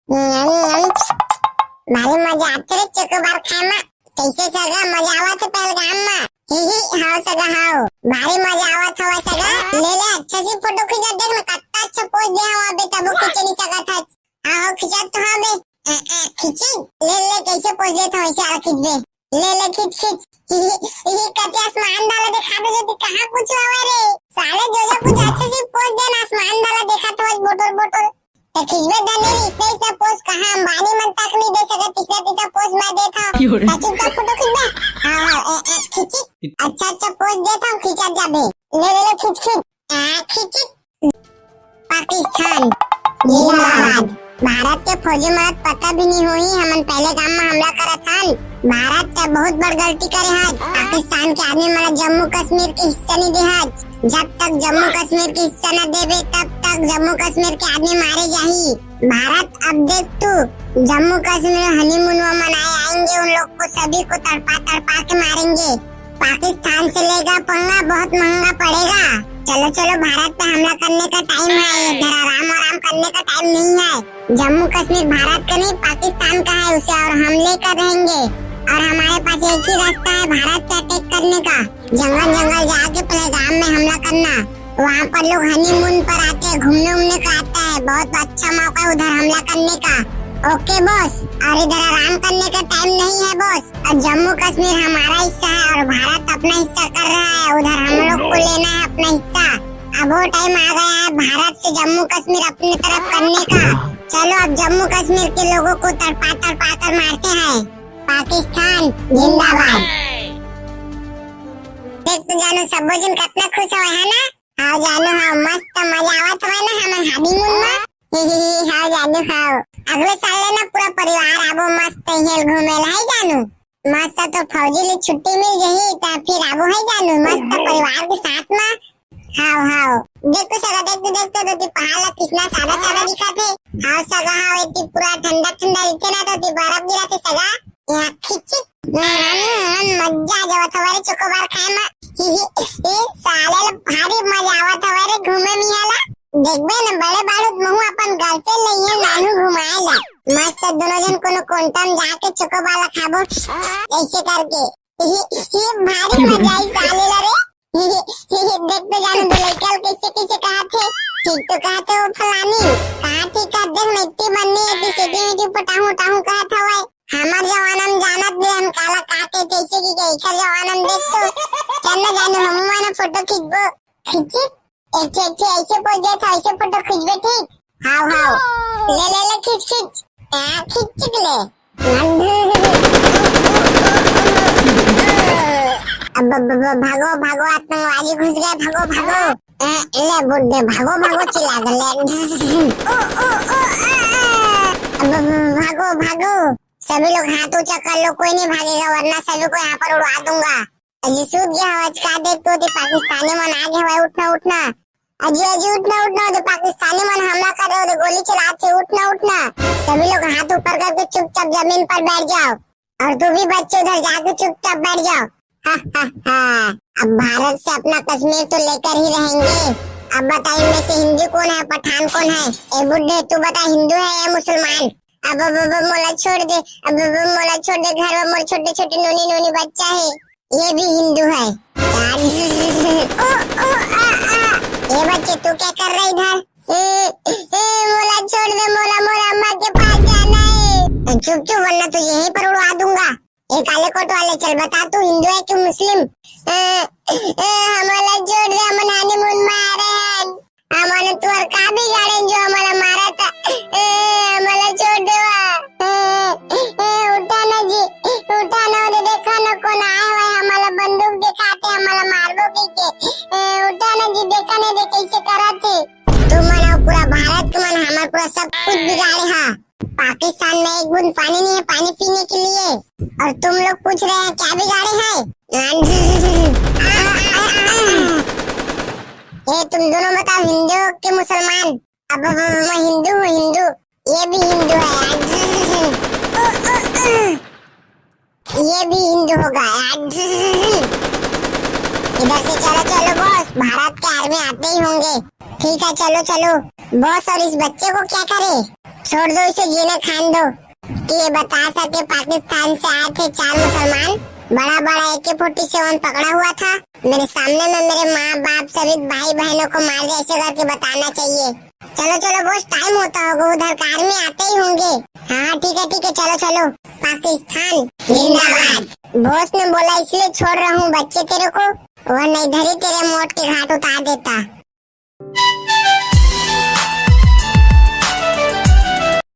भारी मजा आते रे चोकोबार खामा। कैसे सगा मजा आवत है पहलगाम में। ही हाउ सगा हाउ भारी मजा आवत हवा सगा। ले ले अच्छा सी फोटो खींचा देख ना कितना अच्छा पोज दे हवा बे तब खींच नहीं सका था। आओ खींचा तो हाँ बे खींची ले ले कैसे पोज देता हूँ ऐसे खींच बे ले ले खींच खींच। ही कते आसमान डाला दिखा दे जो कहाँ कुछ हुआ रे साले जो कुछ अच्छे सी पोज देना आसमान डाला देखा तो बोतल बोतल तो खिचबे दने इसने पोस्ट कहां अंबानी मन तक नहीं दे सका तीसरा पोस्ट मैं देता सचिन का फोटो खींचना। हां खींची अच्छा अच्छा पोस्ट देता हूं खींचा जाबे ले ले खींच खींच खींच। पाकिस्तान जिंदाबाद। भारत के फौजी मरद पता भी नहीं हुई हमन पहले काम में हमला करा था। भारत का बहुत बड़ गलती करे है। पाकिस्तान के आदमी मरद जम्मू कश्मीर के हिस्सा नहीं दे है। जब तक जम्मू कश्मीर के हिस्सा न देवे तब तक जम्मू कश्मीर के आदमी मारे जाही। भारत अब देख तू जम्मू कश्मीर हनीमून में मनाए आएंगे उन लोग को सभी को तड़पा तड़पा के मारेंगे। पाकिस्तान से लेगा पंगा बहुत महंगा पड़ेगा। चलो चलो भारत पे हमला करने का टाइम है। इधर आराम आराम करने का टाइम नहीं है। जम्मू कश्मीर भारत का नहीं पाकिस्तान का है उसे और हम लेकर रहेंगे और हमारे पास एक ही रास्ता है भारत पे अटैक करने का। जंगल जंगल जाके पहलगाम में हमला करना। वहाँ पर लोग हनीमून पर आते हैं घूमने उमने का आता है। बहुत अच्छा मौका है उधर हमला करने का। ओके बॉस और इधर आराम करने का टाइम नहीं है बॉस। और जम्मू कश्मीर हमारा हिस्सा है और भारत अपना हिस्सा कर रहा है। उधर हम लोग को लेना है अपना हिस्सा। अब वो टाइम आ गया है भारत से जम्मू कश्मीर अपनी तरफ करने का। चलो अब जम्मू कश्मीर के लोगों को तड़पा तड़पा कर मारते हैं। पाकिस्तान जिंदाबाद। देख तो जानो सब जन कितना खुश हुआ है ना। हाँ जानो हाँ मस्त मजा आवत हुआ ना हम हनीमून में। हाँ जानो हाँ अगले साल ना पूरा परिवार आबो मस्त हेल घूमे ला है जानू। मस्त तो फौजी ले छुट्टी मिल जाही ता फिर आबो है जानू मस्त परिवार के साथ में। हाउ हाउ देखो सगा देखते तो पहाड़ ला कितना सादा सादा दिखा थे। हाउ सगा हाउ इतनी पूरा ठंडा ठंडा दिखे ना तो बर्फ गिरा थे सगा यहाँ खिच मजा जवत हमारे चोकोबार खाए में। साले भारी मजा आवत हमारे घूमे मियाला। देखबे न बड़े बारूद महू अपन गर्लफ्रेंड नहीं है नानू घुमाएला मस्त दोनों जन कोनो कोंटम जाके चोकोबार खाबो ऐसे करके। ये भारी मजा आई साले ला रे। देखते जानो दो लड़का कैसे कैसे कहा थे ठीक तो कहा थे वो फलानी कहा ठीक कर देख मैं इतनी बननी है कि सीधी मीठी पटाहू टाहू कहा था वो हमार जवानम जानत दे हम काला काटे कैसे की गई कर जवानम देख तो चल ना जानो हम माने फोटो खींचबो खींची एक ऐसे पोज दे था ऐसे फोटो खींचबे ठीक। हाउ हाउ ले खींच खींच खींच ले अब भागो भागो आतंकवादी घुस गए भागो भागो ले बुड्ढे भागो भागो चिल्ला गए अब भागो भागो सभी लोग हाथ ऊंचा कर लो कोई नहीं भागेगा वरना सभी को यहाँ पर उड़ा दूंगा। अजी सूझ गया आवाज का देखते हो पाकिस्तानी मन आगे हवा उठना उठना अजी उठना तो पाकिस्तानी मन हमला कर रहे हो गोली चलाते उठना सभी लोग हाथ ऊपर करके चुपचाप जमीन पर बैठ जाओ और तू भी बच्चे उधर जाके चुपचाप बैठ जाओ। अब भारत से अपना कश्मीर तो लेकर ही रहेंगे। अब बता इनमें से हिंदू कौन है पठान कौन है। ए बुड्ढे तू बता हिंदू है या मुसलमान। अब मोला छोड़ दे घर में मोर छोटे छोटे नोनी बच्चा है ये भी हिंदू है। ये बच्चे तू क्या कर रहा है इधर मोला छोड़ दे मोला अम्मा के पास जाना है। चुप वरना तो यहीं पर उड़वा दूंगा। एक काले कोट वाले चल बता तू हिंदू है कि मुस्लिम। हमारा जोड़ दे हम हनीमून में आ रहे हैं हमारे तुअर का भी गाड़े जो हमारा मारा था हमारा छोड़ दे उठा ना जी उठा ना उधर देखा ना कौन आया हुआ है हमारा बंदूक दिखाते हमारा मारबो के उठा ना जी देखा नहीं दे कैसे करा थे तुम मनाओ पूरा भारत को मन हमारा पूरा सब कुछ बिगाड़े। हाँ पाकिस्तान में एक बूंद पानी नहीं है पानी पीने के लिए और तुम लोग पूछ रहे हैं क्या बिगाड़े हैं। ये तुम दोनों बताओ हिंदू के मुसलमान। अब मैं हिंदू हूँ हिंदू ये भी हिंदू है ये भी हिंदू होगा। इधर से चलो बॉस भारत के आर्मी आते ही होंगे। ठीक है चलो बॉस और इस बच्चे को क्या करे छोड़ दो इसे, जीने खान दो कि ये बता सके पाकिस्तान से आए थे 4 मुसलमान। बड़ा बड़ा AK-47 पकड़ा हुआ था। मेरे सामने में मेरे माँ बाप सभी भाई बहनों को मार दिया, ऐसे करके बताना चाहिए। चलो चलो बॉस, टाइम होता होगा, उधर कार में आते ही होंगे। हाँ ठीक है, चलो चलो। पाकिस्तान जिंदाबाद। बॉस ने बोला इसलिए छोड़ रहा हूँ बच्चे तेरे को, वरना इधर ही तेरे मौत के घाट उतार देता।